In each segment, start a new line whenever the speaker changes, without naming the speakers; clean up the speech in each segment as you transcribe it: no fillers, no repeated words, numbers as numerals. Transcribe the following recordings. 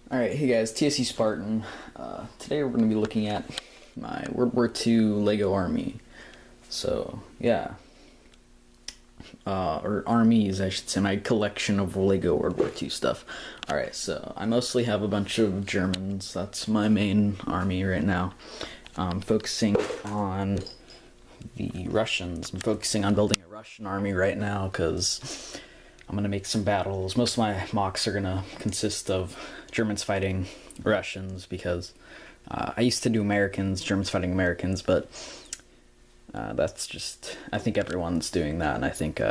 Alright, hey guys, TSU Spartan. Today we're going to be looking at my World War II Lego army. So, yeah. Or armies, I should say, my collection of Lego World War II stuff. Alright, so I mostly have a bunch of Germans. That's my main army right now. Focusing on the Russians. I'm focusing on building a Russian army right now because I'm going to make some battles. Most of my mocks are going to consist of Germans fighting Russians because I used to do Americans, Germans fighting Americans, but that's just, I think everyone's doing that, and I think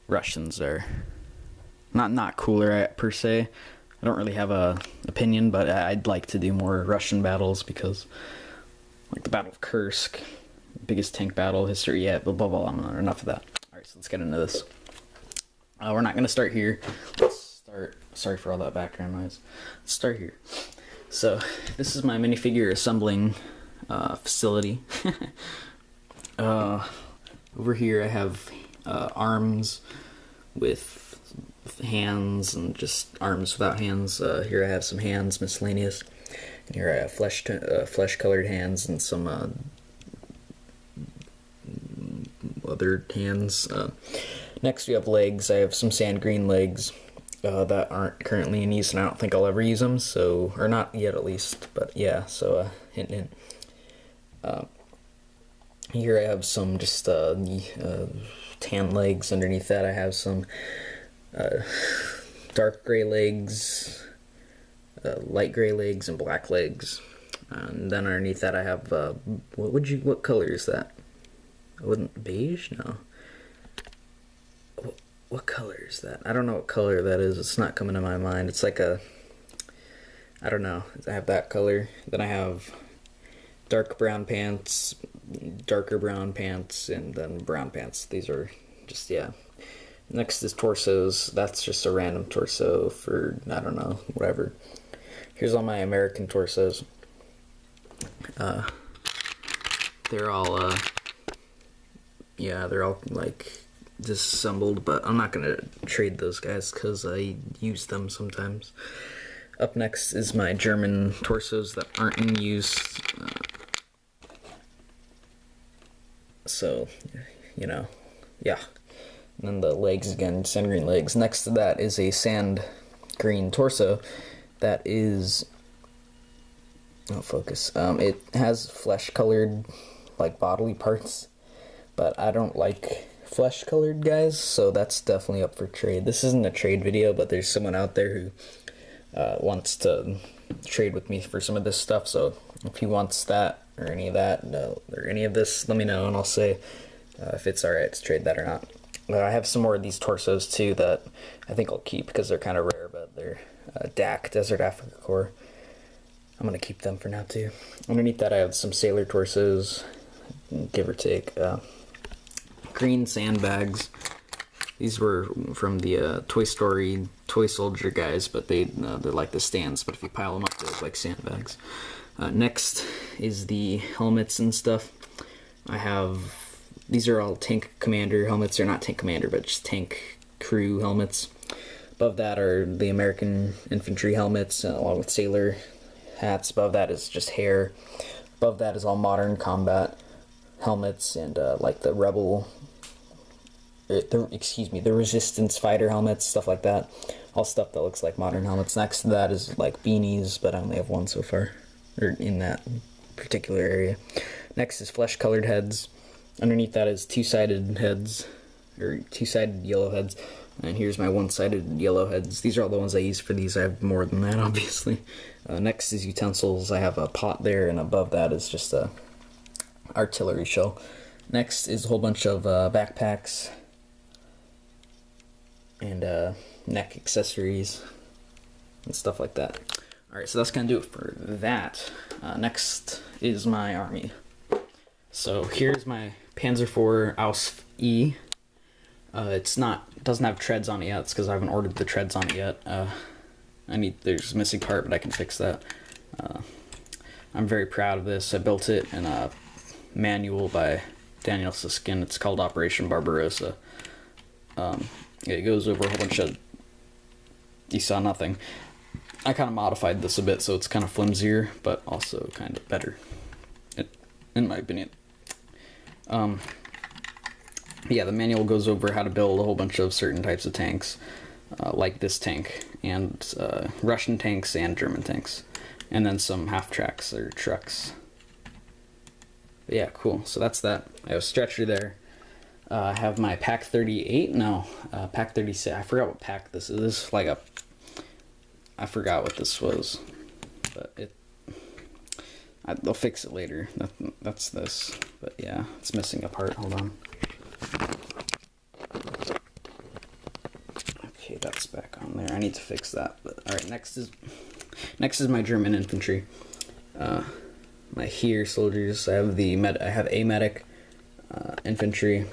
Russians are not cooler per se. I don't really have a opinion, but I'd like to do more Russian battles because, like the Battle of Kursk, biggest tank battle history yet, blah blah blah, enough of that. Alright, so let's get into this. We're not going to start here. Let's start, sorry for all that background noise. Let's start here. So, this is my minifigure assembling facility. Over here I have arms with hands and just arms without hands. Here I have some hands, miscellaneous. And here I have flesh-colored hands and some other hands. Next we have legs. I have some sand green legs that aren't currently in use, and I don't think I'll ever use them, so, or not yet at least, but yeah, so hint hint. Here I have some just tan legs. Underneath that I have some dark gray legs, light gray legs, and black legs. And then underneath that I have what color is that? I wouldn't beige? No. What color is that? I don't know what color that is. It's not coming to my mind. It's like a, I don't know. I have that color. Then I have dark brown pants, darker brown pants, and then brown pants. These are just, yeah. Next is torsos. That's just a random torso for, I don't know, whatever. Here's all my American torsos. They're all, yeah, they're all like disassembled, but I'm not gonna trade those guys because I use them sometimes. Up next is my German torsos that aren't in use. So, you know, yeah. And then the legs again, sand green legs. Next to that is a sand green torso that is, oh, focus. It has flesh-colored, like, bodily parts, but I don't like flesh-colored guys, so that's definitely up for trade. This isn't a trade video, but there's someone out there who wants to trade with me for some of this stuff, so if he wants that, or any of that, or any of this, let me know, and I'll say if it's alright to trade that or not. I have some more of these torsos, too, that I think I'll keep, because they're kind of rare, but they're DAC, Desert Africa Corps. I'm going to keep them for now, too. Underneath that, I have some sailor torsos, give or take. Green sandbags. These were from the Toy Story Toy Soldier guys, but they're like the stands, but if you pile them up, they look like sandbags. Next is the helmets and stuff. I have, these are all tank commander helmets. They're not tank commander, but just tank crew helmets. Above that are the American infantry helmets, along with sailor hats. Above that is just hair. Above that is all modern combat helmets and like the rebel, the resistance fighter helmets, stuff like that. All stuff that looks like modern helmets. Next to that is like beanies, but I only have one so far, or in that particular area. Next is flesh-colored heads. Underneath that is two-sided heads, or two-sided yellow heads. And here's my one-sided yellow heads. These are all the ones I use for these. I have more than that, obviously. Next is utensils. I have a pot there, and above that is just a artillery shell. Next is a whole bunch of backpacks and neck accessories and stuff like that. Alright, so that's gonna do it for that. Next is my army. So here's my Panzer IV Ausf E. It doesn't have treads on it yet. It's because I haven't ordered the treads on it yet. There's a missing part, but I can fix that. I'm very proud of this. I built it in a manual by Daniel Siskin. It's called Operation Barbarossa. It goes over a whole bunch of, you saw nothing. I kind of modified this a bit, so it's kind of flimsier, but also kind of better, in my opinion. Yeah, the manual goes over how to build a whole bunch of certain types of tanks, like this tank, and Russian tanks and German tanks, and then some half-tracks or trucks. But yeah, cool. So that's that. I have a stretcher there. I have my pack 38. No, pack 36. I forgot what pack this is. This is like a... I forgot what this was, but they'll fix it later. That's this. But yeah, it's missing a part. Hold on. Okay, that's back on there. I need to fix that. But all right, next is my German infantry. My here soldiers. I have a medic, infantry,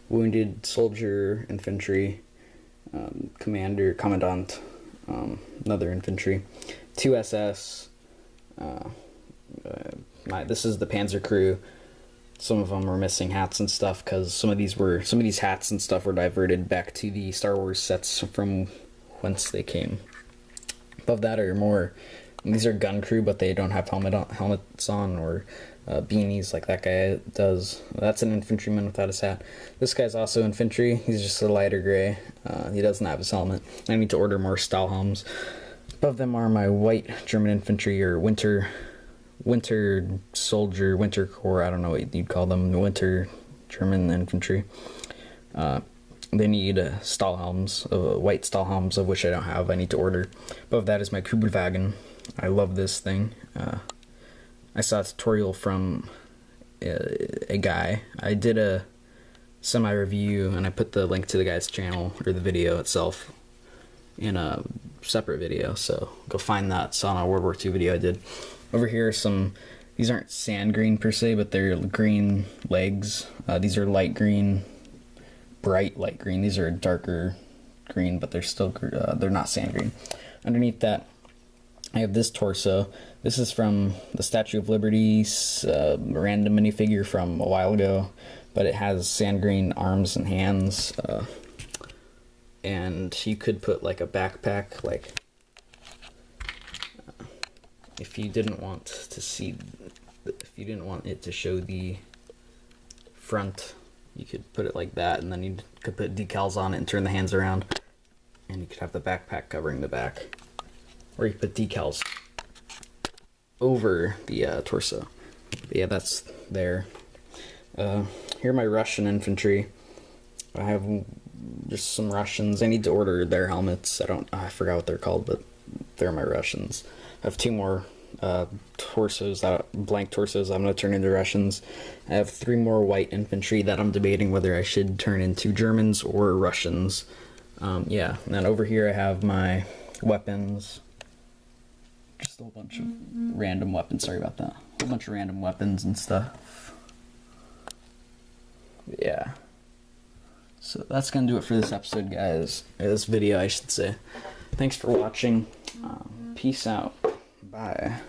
wounded soldier, infantry, commandant, another infantry, 2 SS. This is the Panzer crew. Some of them were missing hats and stuff because some of these hats and stuff were diverted back to the Star Wars sets from whence they came. Above that are more. These are gun crew, but they don't have helmets on or beanies like that guy does. That's an infantryman without his hat. This guy's also infantry. He's just a lighter gray. He doesn't have his helmet. I need to order more Stahlhelms. Above them are my white German infantry, or winter soldier, winter corps. I don't know what you'd call them. Winter German infantry. They need Stahlhelms, white Stahlhelms, of which I don't have. I need to order. Above that is my Kübelwagen. I love this thing. I saw a tutorial from a guy. I did a semi-review, and I put the link to the guy's channel, or the video itself, in a separate video, so go find that. It's on a World War II video I did. Over here are these aren't sand green per se, but they're green legs. These are light green, bright light green. These are darker green, but they're still, they're not sand green. Underneath that, I have this torso. This is from the Statue of Liberty's random minifigure from a while ago, but it has sand green arms and hands. And you could put like a backpack, like if you didn't want to see, if you didn't want it to show the front, you could put it like that, and then you could put decals on it and turn the hands around, and you could have the backpack covering the back. Or you put decals over the torso. But yeah, that's there. Here are my Russian infantry. I have just some Russians. I need to order their helmets. I forgot what they're called, but they're my Russians. I have 2 more torsos, blank torsos I'm going to turn into Russians. I have 3 more white infantry that I'm debating whether I should turn into Germans or Russians. Yeah, and then over here I have my weapons. Just a whole bunch of random weapons. Sorry about that. A whole bunch of random weapons and stuff. Yeah. So that's gonna do it for this episode, guys. Or this video, I should say. Thanks for watching. Peace out. Bye.